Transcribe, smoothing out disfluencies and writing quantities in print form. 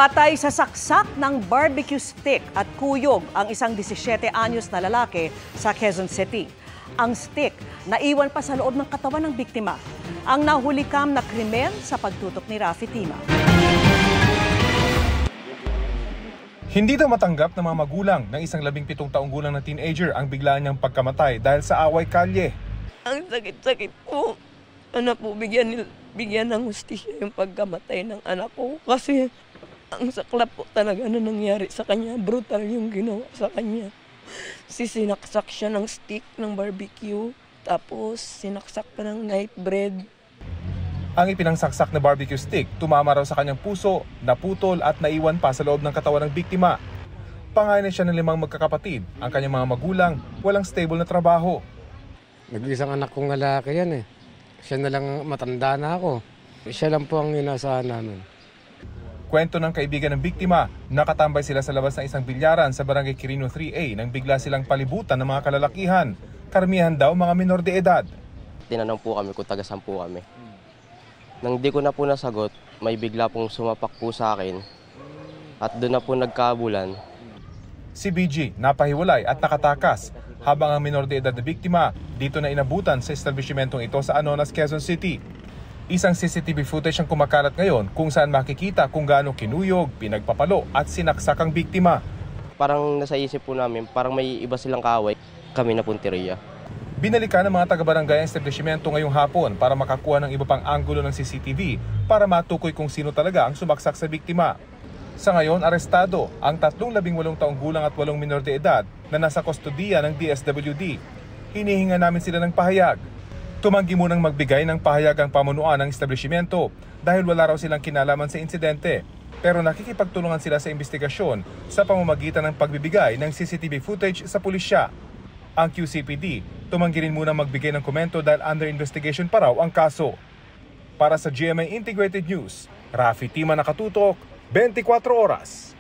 Patay sa saksak ng barbecue stick at kuyog ang isang 17 anyos na lalaki sa Quezon City. Ang stick naiwan pa sa loob ng katawan ng biktima. Ang nahulikam na krimen sa pagtutok ni Rafi Tima. Hindi daw matanggap ng mga magulang ng isang 17 taong gulang na teenager ang biglaan niyang pagkamatay dahil sa away kalye. Ang sakit-sakit po. Po, bigyan ng hustisya yung pagkamatay ng anak ko. Kasi ang saklap po talaga na nangyari sa kanya. Brutal yung ginawa sa kanya. Sinaksak siya ng stick ng barbecue. Tapos sinaksak pa ng night bread. Ang ipinangsaksak na barbecue stick tumama raw sa kanyang puso, naputol at naiwan pa sa loob ng katawan ng biktima. Panganay siya ng 5 magkakapatid. Ang kanyang mga magulang, walang stable na trabaho. Nag-isang anak kong lalaki yan eh. Siya na lang, matanda na ako. Siya lang po ang inaasahan namin. Kwento ng kaibigan ng biktima, nakatambay sila sa labas ng isang bilyaran sa Barangay Quirino 3A nang bigla silang palibutan ng mga kalalakihan. Karamihan daw mga minor de edad. Tinanong po kami kung taga-saan po kami. Nang di ko na po nasagot, may bigla pong sumapak po sa akin at doon na po nagkabulan. Si BG napahiwalay at nakatakas habang ang minor de edad na biktima dito na inabutan sa establishmentong ito sa Anonas, Quezon City. Isang CCTV footage ang kumakalat ngayon kung saan makikita kung gaano kinuyog, pinagpapalo at sinaksak ang biktima. Parang nasa isip po namin, parang may iba silang kaaway, kami na punteriya. Binalikan ng mga taga-barangay ang establishmento ngayong hapon para makakuha ng iba pang anggulo ng CCTV para matukoy kung sino talaga ang sumaksak sa biktima. Sa ngayon, arestado ang 18 taong gulang at 8 minor de edad na nasa kustodiya ng DSWD. Hinihinga namin sila ng pahayag. Tumanggi munang magbigay ng pahayag ang pamunuan ng establishmento dahil wala raw silang kinalaman sa insidente. Pero nakikipagtulungan sila sa investigasyon sa pamamagitan ng pagbibigay ng CCTV footage sa pulisya. Ang QCPD, tumanggi rin muna magbigay ng komento dahil under investigation pa raw ang kaso. Para sa GMA Integrated News, Rafi Tima, nakatutok, 24 oras.